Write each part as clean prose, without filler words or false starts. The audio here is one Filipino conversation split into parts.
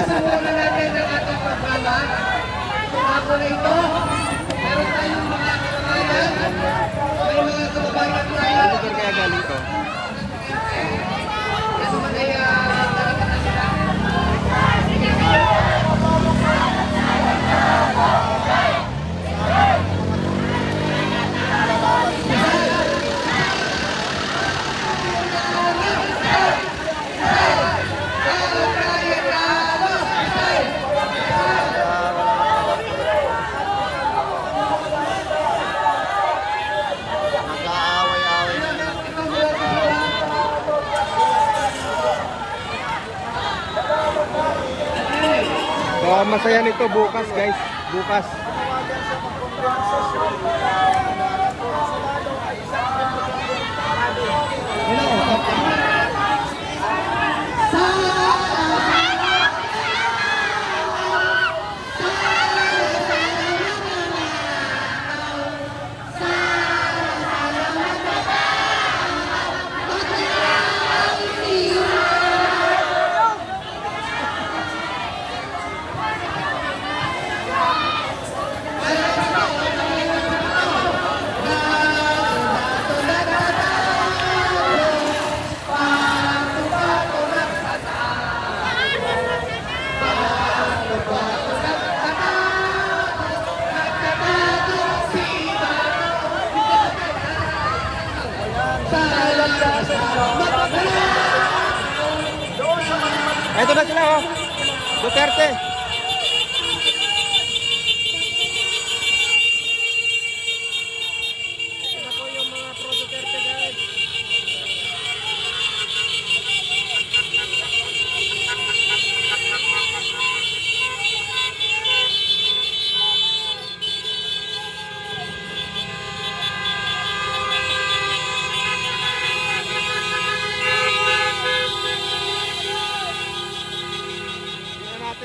Muna natin ang ating programa. Ako na ito. Meron tayong mga kababayan. May mga kababayan tayo. Ano kaya galing to? Ano man ay karapatan nila. So, masaya nito bukas, guys. Bukas. Ito na sila, oh. Duterte. Ito na po yung mga pro Duterte, guys.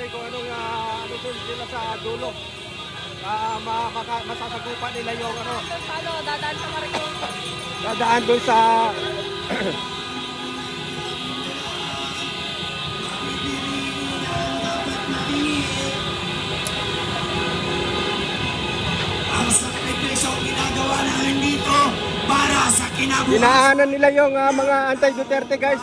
Kung anong ano dun sila sa dulo, masasagupan nila yung ano, Dadaan sa Marikon. dadaan dun sa ang sakripisyo ginagawa namin dito para sa kinabukasan. dinaanan nila yung mga anti-Duterte, guys.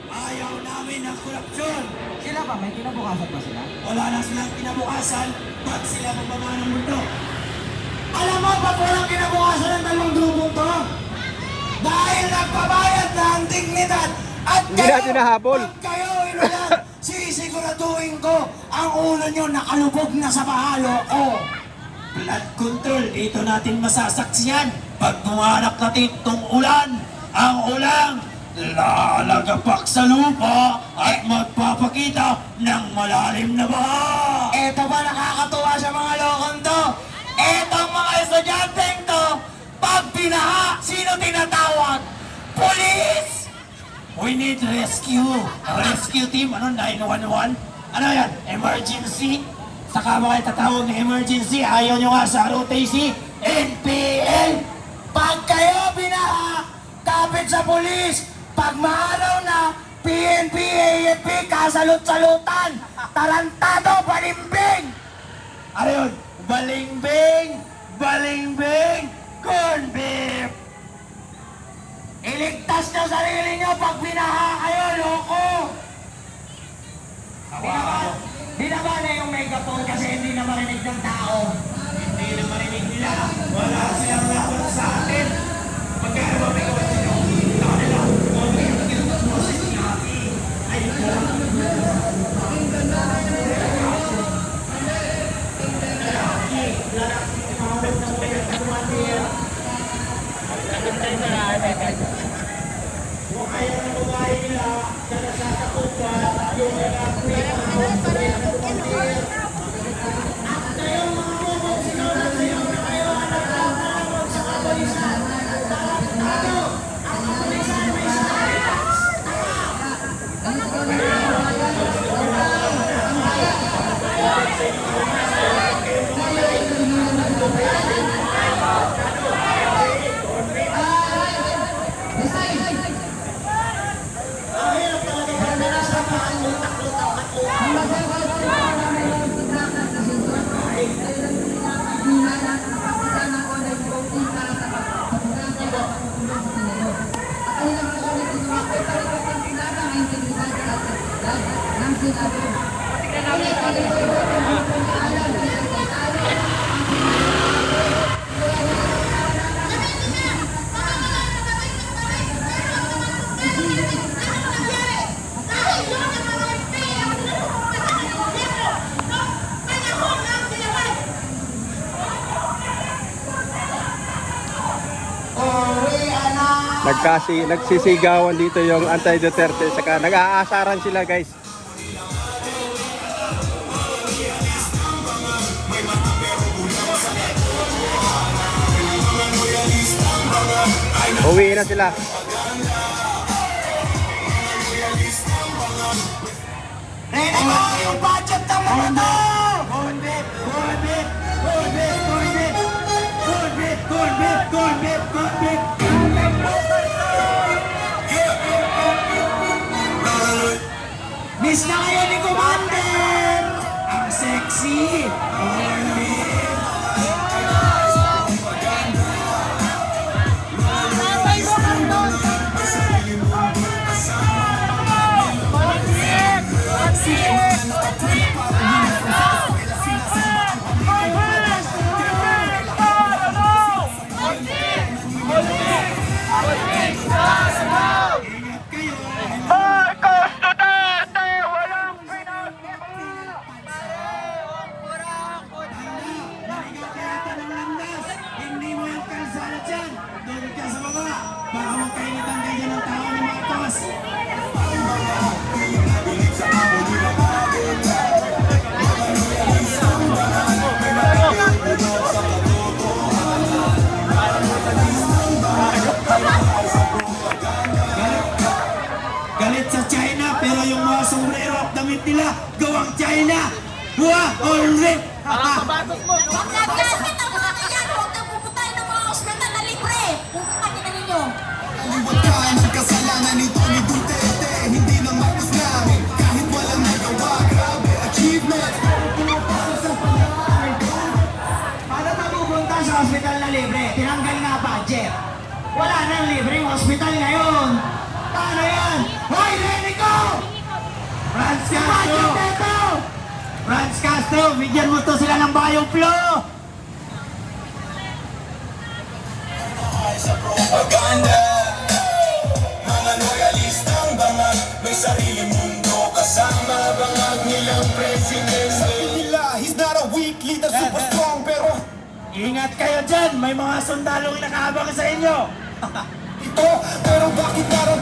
Ayaw namin ng korupsyon. Sila ba? May kinabukasan ba sila? Wala na silang kinabukasan pag sila magbaba ng mundo. Alam mo ba't walang kinabukasan ng dalawang grupong to? Dahil nagpabayad ng dignidad at Hindi natin nahabol. pag kayo inulan, sisiguraduhin ko ang ulo nyo nakalubog na sa bahalo ko. Blood control, dito natin masasaksiyan. Pag tumanak natin itong ulan, ang ulang lalagapak sa lupa at magpapakita ng malalim na baha. Eto ba nakakatuwa sa mga lokong to? Etong mga estudyanteng to, pag binaha, sino tinatawag? Police! We need rescue. Rescue team, ano, 911? Ano yan? Emergency? Saka ba kayo tatawag ng emergency? Ayaw nyo nga sa ROTC? NPL! Pag kayo binaha, kapit sa police! Pag maaraw na, PNP, AFP, kasalut-salutan, tarantado, balimbing! Ano yun? Balimbing! Balimbing! Corn beef! Iligtas nyo sarili nyo pag binaha kayo, loko! Binaba na yung megaphone kasi hindi na marinig ng tao. Hindi na marinig nila. Wala silang laban sa atin. Magkano ba megaphone sila? Sa kanila. Nagsisigawan dito yung anti-Duterte, saka nag-aasaran sila, guys. Uwi na sila. Ready mo yung budget ng mga to! Corn beef! Corn beef! Corn beef! Corn beef! Corn beef! Corn beef! Corn beef! Corn beef! Miss na kayo ni Commander! Ang sexy! Corn beef! Hindi mo yung kalsada dyan! Doon ka sa baba! Baka magkainit ang ganyan ng tao ni Marcos! Galit sa China pero yung mga sombrero at damit nila gawang China! Wah! Alright! Pagkagasket ang mga kaya, huwag na puputay ng mga ospital na libre. Pupukatin na ninyo. Iwakan ang kasalanan nito ni Duterte. Hindi na Marcos namin kahit walang nagawa. Grabe achievement. Paano mapupunta sa hospital na libre? Tinanggal nga budget. Wala nang libreng hospital ngayon. Paano yan? Hoy, Renico! Franz Castro! Franz Castro, bigyan mo to sila ng bioflow! Sa propaganda, mga loyalistang bangag, may sariling mundo kasama bangag nilang presidente. Nila, he's not a weak leader, super strong, pero Ingat kayo dyan! May mga sundalong nakahabang sa inyo! ito, pero bakit araw